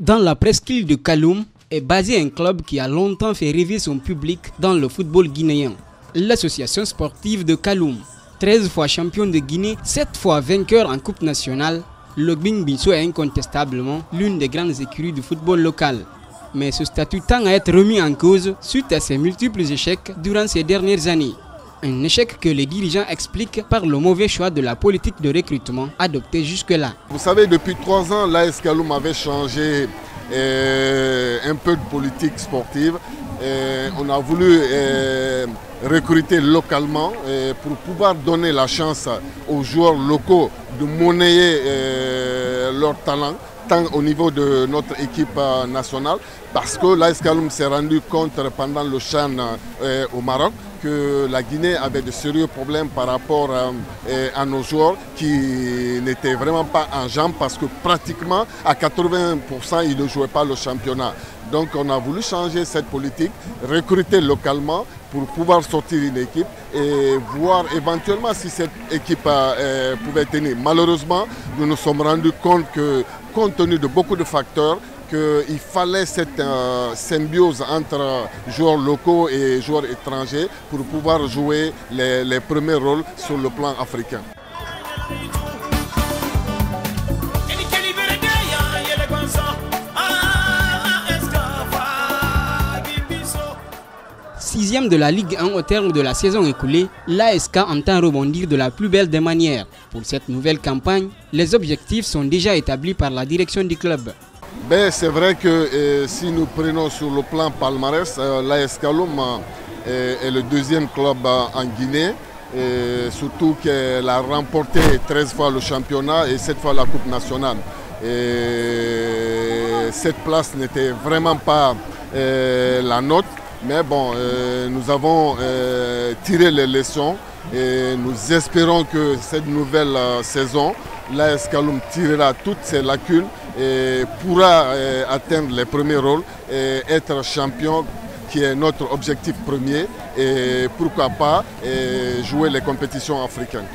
Dans la presqu'île de Kaloum est basé un club qui a longtemps fait rêver son public dans le football guinéen. L'association sportive de Kaloum, 13 fois champion de Guinée, 7 fois vainqueur en Coupe nationale, le Gbingbisso est incontestablement l'une des grandes écuries du football local. Mais ce statut tend à être remis en cause suite à ses multiples échecs durant ces dernières années. Un échec que les dirigeants expliquent par le mauvais choix de la politique de recrutement adoptée jusque-là. Vous savez, depuis 3 ans, l'AS Kaloum avait changé un peu de politique sportive. On a voulu recruter localement pour pouvoir donner la chance aux joueurs locaux de monnayer leur talent, tant au niveau de notre équipe nationale, parce que l'AS Kaloum s'est rendu compte pendant le CHAN au Maroc que la Guinée avait de sérieux problèmes par rapport à nos joueurs qui n'étaient vraiment pas en jambes parce que pratiquement à 80% ils ne jouaient pas le championnat. Donc on a voulu changer cette politique, recruter localement pour pouvoir sortir une équipe et voir éventuellement si cette équipe pouvait tenir. Malheureusement, nous nous sommes rendus compte que compte tenu de beaucoup de facteurs, qu'il fallait cette symbiose entre joueurs locaux et joueurs étrangers pour pouvoir jouer les premiers rôles sur le plan africain. Sixième de la Ligue 1 au terme de la saison écoulée, l'ASK entend rebondir de la plus belle des manières. Pour cette nouvelle campagne, les objectifs sont déjà établis par la direction du club. C'est vrai que si nous prenons sur le plan palmarès, l'AS Kaloum est le deuxième club en Guinée, surtout qu'elle a remporté 13 fois le championnat et 7 fois la Coupe nationale. Cette place n'était vraiment pas la nôtre, mais bon, nous avons tiré les leçons et nous espérons que cette nouvelle saison, l'AS Kaloum tirera toutes ses lacunes et pourra atteindre les premiers rôles et être champion qui est notre objectif premier et pourquoi pas jouer les compétitions africaines.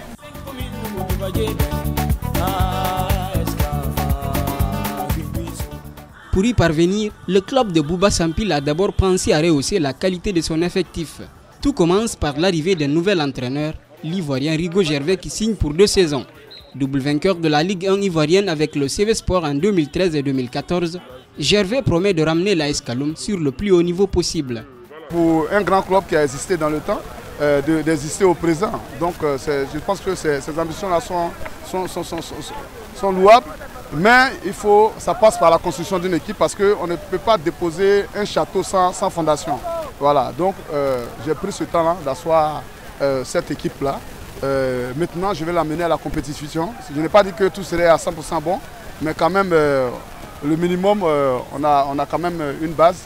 Pour y parvenir, le club de Bouba Sampil a d'abord pensé à rehausser la qualité de son effectif. Tout commence par l'arrivée d'un nouvel entraîneur, l'Ivoirien Rigo Gervais qui signe pour 2 saisons. Double vainqueur de la Ligue 1 ivoirienne avec le CV Sport en 2013 et 2014, Gervais promet de ramener l'AS Kaloum sur le plus haut niveau possible. Pour un grand club qui a existé dans le temps, d'exister au présent. Donc je pense que ces ambitions-là sont louables, mais ça passe par la construction d'une équipe parce qu'on ne peut pas déposer un château sans fondation. Voilà, donc j'ai pris ce temps-là d'asseoir cette équipe-là. Maintenant, je vais l'amener à la compétition. Je n'ai pas dit que tout serait à 100% bon, mais quand même, le minimum, on a quand même une base.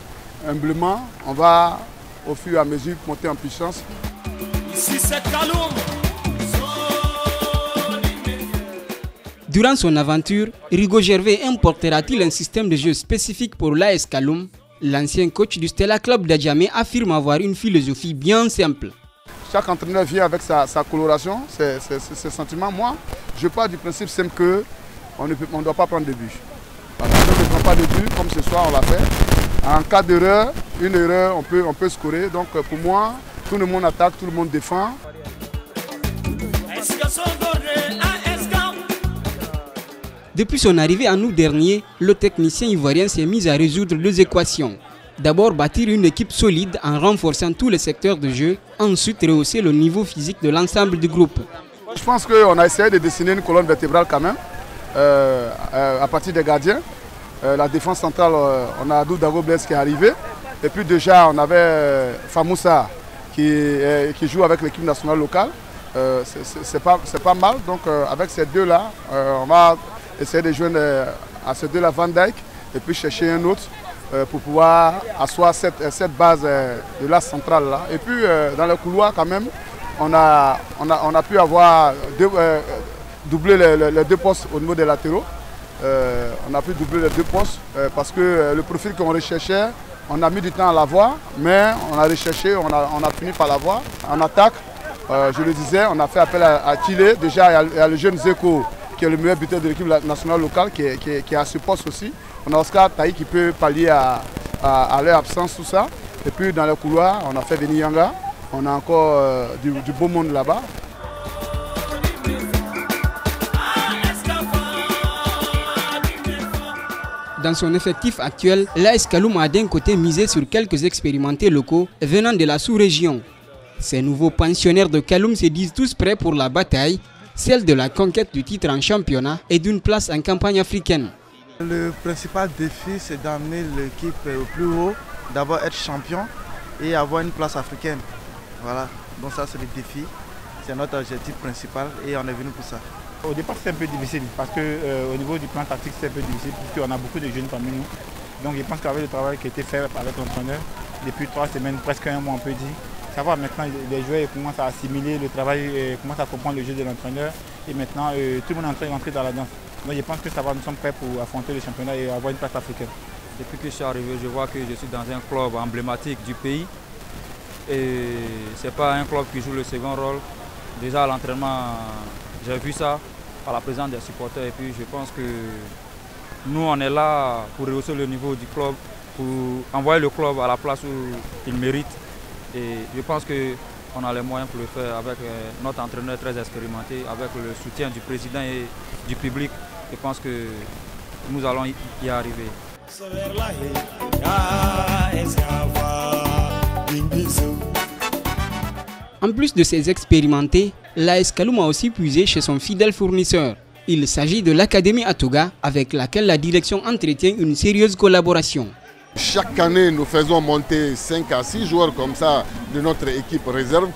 Humblement, on va au fur et à mesure monter en puissance. Ici, c'est Kaloum. Durant son aventure, Rigo Gervais importera-t-il un système de jeu spécifique pour l'AS Kaloum? L'ancien coach du Stella Club d'Adjamé affirme avoir une philosophie bien simple. Chaque entraîneur vient avec sa coloration, ses sentiments. Moi, je pars du principe simple qu'on ne doit pas prendre de but. Voilà, on ne prend pas de but, comme ce soir on l'a fait. En cas d'erreur, une erreur, on peut scorer. Donc pour moi, tout le monde attaque, tout le monde défend. Depuis son arrivée en août dernier, le technicien ivoirien s'est mis à résoudre 2 équations. D'abord, bâtir une équipe solide en renforçant tous les secteurs de jeu. Ensuite, rehausser le niveau physique de l'ensemble du groupe. Je pense qu'on a essayé de dessiner une colonne vertébrale quand même, à partir des gardiens. La défense centrale, on a Abdou Dago Blaise qui est arrivé. Et puis déjà, on avait Famoussa qui joue avec l'équipe nationale locale. C'est pas mal. Donc avec ces deux-là, on va essayer de joindre à ces deux-là Van Dijk et puis chercher un autre. Pour pouvoir asseoir cette base de la centrale là. Et puis dans le couloir quand même, on a pu avoir doubler les 2 postes au niveau des latéraux. On a pu doubler les 2 postes parce que le profil qu'on recherchait, on a mis du temps à l'avoir, mais on a recherché, on a fini par l'avoir. En attaque, je le disais, on a fait appel à Tilé. Déjà, il y a le jeune Zeko qui est le meilleur buteur de l'équipe nationale locale qui est à ce poste aussi. On a Oscar Taï qui peut pallier à leur absence, tout ça. Et puis dans les couloirs, on a fait venir Yanga. On a encore du beau monde là-bas. Dans son effectif actuel, l'AS Kaloum a d'un côté misé sur quelques expérimentés locaux venant de la sous-région. Ces nouveaux pensionnaires de Kaloum se disent tous prêts pour la bataille, celle de la conquête du titre en championnat et d'une place en campagne africaine. Le principal défi, c'est d'amener l'équipe au plus haut, d'abord être champion et avoir une place africaine. Voilà, donc ça c'est le défi, c'est notre objectif principal et on est venu pour ça. Au départ c'est un peu difficile parce qu'au niveau du plan tactique c'est un peu difficile puisqu'on a beaucoup de jeunes parmi nous. Donc je pense qu'avec le travail qui a été fait avec l'entraîneur, depuis 3 semaines, presque un mois on peut dire, ça va maintenant les joueurs commencent à assimiler le travail, commencent à comprendre le jeu de l'entraîneur et maintenant tout le monde est en train d'entrer dans la danse. Donc je pense que ça va, nous sommes prêts pour affronter le championnat et avoir une place africaine. Depuis que je suis arrivé, je vois que je suis dans un club emblématique du pays et ce n'est pas un club qui joue le second rôle. Déjà à l'entraînement, j'ai vu ça par la présence des supporters et puis je pense que nous on est là pour rehausser le niveau du club, pour envoyer le club à la place où il mérite et je pense qu'on a les moyens pour le faire avec notre entraîneur très expérimenté, avec le soutien du président et du public. Je pense que nous allons y arriver. En plus de ces expérimentés, l'AS Kaloum a aussi puisé chez son fidèle fournisseur. Il s'agit de l'Académie Atouga avec laquelle la direction entretient une sérieuse collaboration. Chaque année, nous faisons monter 5 à 6 joueurs comme ça de notre équipe réserve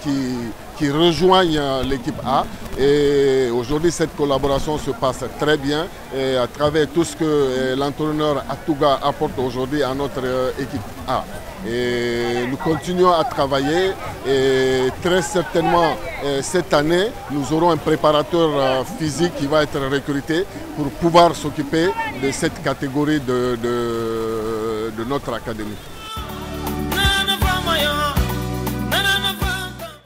qui rejoignent l'équipe A. Et aujourd'hui, cette collaboration se passe très bien et à travers tout ce que l'entraîneur Atouga apporte aujourd'hui à notre équipe A. Et nous continuons à travailler et très certainement cette année, nous aurons un préparateur physique qui va être recruté pour pouvoir s'occuper de cette catégorie de notre académie.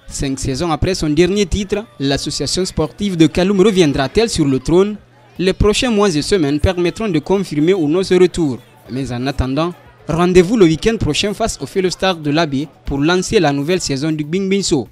5 saisons après son dernier titre, l'association sportive de Kaloum reviendra-t-elle sur le trône? Les prochains mois et semaines permettront de confirmer ou non ce retour. Mais en attendant, rendez-vous le week-end prochain face au Fellow Stars de l'Abbé pour lancer la nouvelle saison du Bingbingso.